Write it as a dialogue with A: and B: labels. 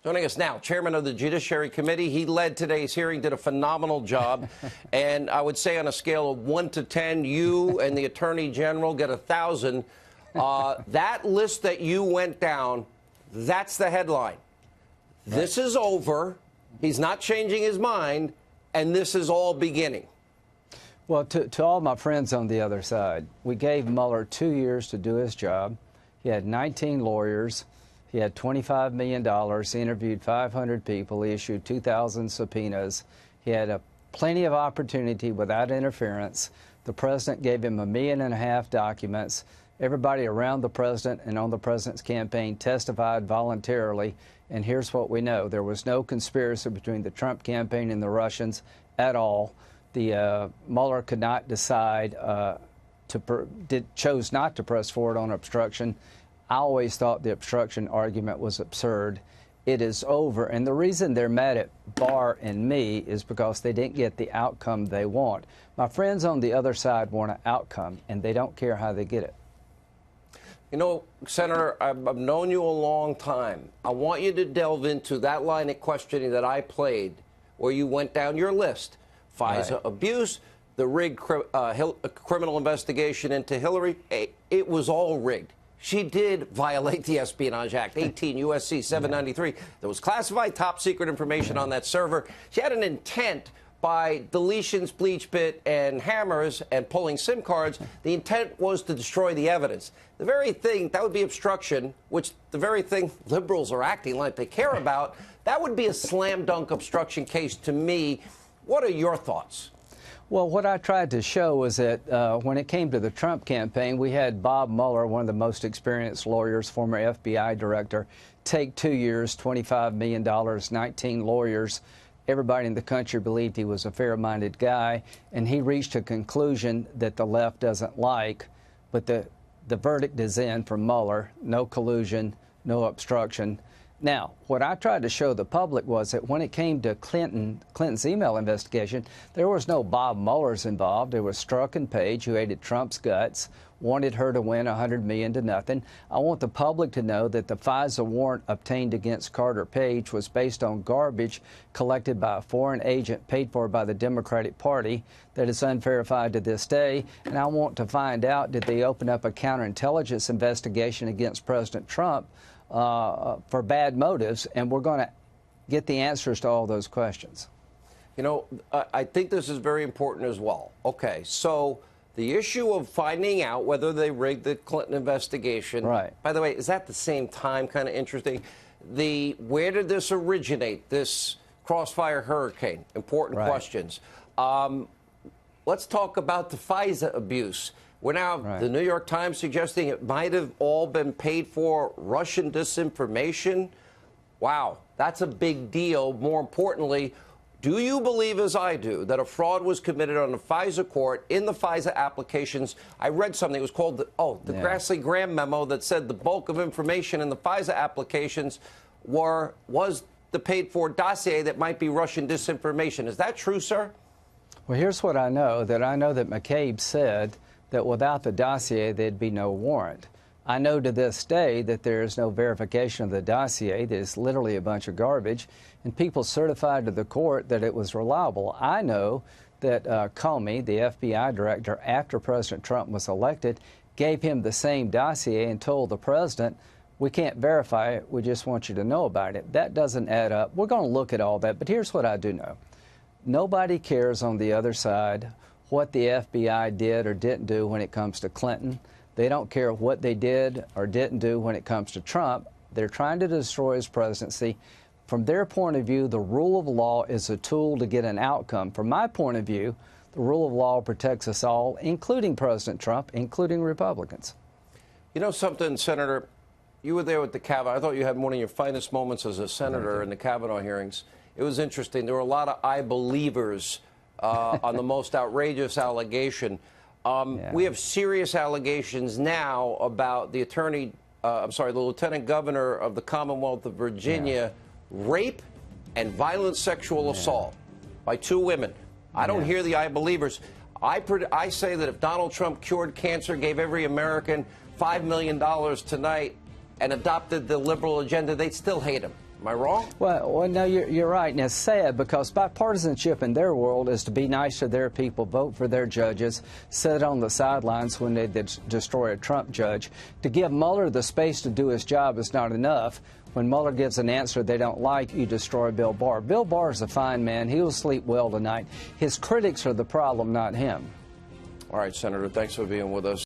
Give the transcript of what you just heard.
A: Joining us now, chairman of the Judiciary Committee. He led today's hearing, did a phenomenal job. And I would say on a scale of 1 to 10, you and the Attorney General get 1,000. That list that you went down, that's the headline. Right. This is over. He's not changing his mind. And this is all beginning.
B: Well, to all my friends on the other side, we gave Mueller 2 years to do his job. He had 19 lawyers. He had $25 million. He interviewed 500 people. He issued 2,000 subpoenas. He had plenty of opportunity without interference. The president gave him 1.5 million documents. Everybody around the president and on the president's campaign testified voluntarily. And here's what we know. There was no conspiracy between the Trump campaign and the Russians at all. Mueller could not decide, chose not to press forward on obstruction. I always thought the obstruction argument was absurd. It is over. And the reason they're mad at Barr and me is because they didn't get the outcome they want. My friends on the other side want an outcome, and they don't care how they get it.
A: You know, Senator, I've known you a long time. I want you to delve into that line of questioning that I played, where you went down your list. FISA abuse, the rigged criminal investigation into Hillary. It was all rigged. She did violate the Espionage Act, 18 U.S.C. 793. There was classified top secret information on that server. She had an intent by deletions, bleach bit, and hammers and pulling SIM cards. The intent was to destroy the evidence. The very thing, that would be obstruction, which the very thing liberals are acting like they care about, that would be a slam dunk obstruction case to me. What are your thoughts?
B: Well, what I tried to show was that when it came to the Trump campaign, we had Bob Mueller, one of the most experienced lawyers, former FBI director, take 2 years, $25 million, 19 lawyers. Everybody in the country believed he was a fair-minded guy, and he reached a conclusion that the left doesn't like. But the verdict is in for Mueller: no collusion, no obstruction. Now, what I tried to show the public was that when it came to Clinton's email investigation, there was no Bob Mueller's involved. There was Strzok and Page, who hated Trump's guts, wanted her to win $100 million to nothing. I want the public to know that the FISA warrant obtained against Carter Page was based on garbage collected by a foreign agent paid for by the Democratic Party that is unverified to this day. And I want to find out, did they open up a counterintelligence investigation against President Trump for bad motives? And we're going to get the answers to all those questions.
A: You know, I think this is very important as well. Okay, so the issue of finding out whether they rigged the Clinton investigation.
B: Right.
A: By the way, is that the same time kind of interesting? Where did this originate, this crossfire hurricane? Important questions. Let's talk about the FISA abuse. We're now, the New York Times suggesting it might have all been paid for Russian disinformation. Wow, that's a big deal. More importantly, do you believe, as I do, that a fraud was committed on the FISA court in the FISA applications? I read something, it was called the Grassley-Graham memo that said the bulk of information in the FISA applications was the paid-for dossier that might be Russian disinformation. Is that true, sir?
B: Well, here's what I know that McCabe said that without the dossier, there'd be no warrant. I know to this day that there is no verification of the dossier. There's literally a bunch of garbage, and people certified to the court that it was reliable. I know that Comey, the FBI director, after President Trump was elected, gave him the same dossier and told the president, we can't verify it, we just want you to know about it. That doesn't add up. We're going to look at all that, but here's what I do know. Nobody cares on the other side what the FBI did or didn't do when it comes to Clinton. They don't care what they did or didn't do when it comes to Trump. They're trying to destroy his presidency. From their point of view, the rule of law is a tool to get an outcome. From my point of view, the rule of law protects us all, including President Trump, including Republicans.
A: You know something, Senator? You were there with the Kavanaugh. I thought you had one of your finest moments as a senator in the Kavanaugh hearings. It was interesting. There were a lot of I believers on the most outrageous allegation. We have serious allegations now about the the lieutenant governor of the Commonwealth of Virginia, rape and violent sexual assault by 2 women. I don't hear the I believers. I say that if Donald Trump cured cancer, gave every American $5 million tonight, and adopted the liberal agenda, they'd still hate him. Am I wrong?
B: Well, no, you're right, and it's sad because bipartisanship in their world is to be nice to their people, vote for their judges, sit on the sidelines when they destroy a Trump judge. To give Mueller the space to do his job is not enough. When Mueller gives an answer they don't like, you destroy Bill Barr. Bill Barr is a fine man. He will sleep well tonight. His critics are the problem, not him.
A: All right, Senator, thanks for being with us.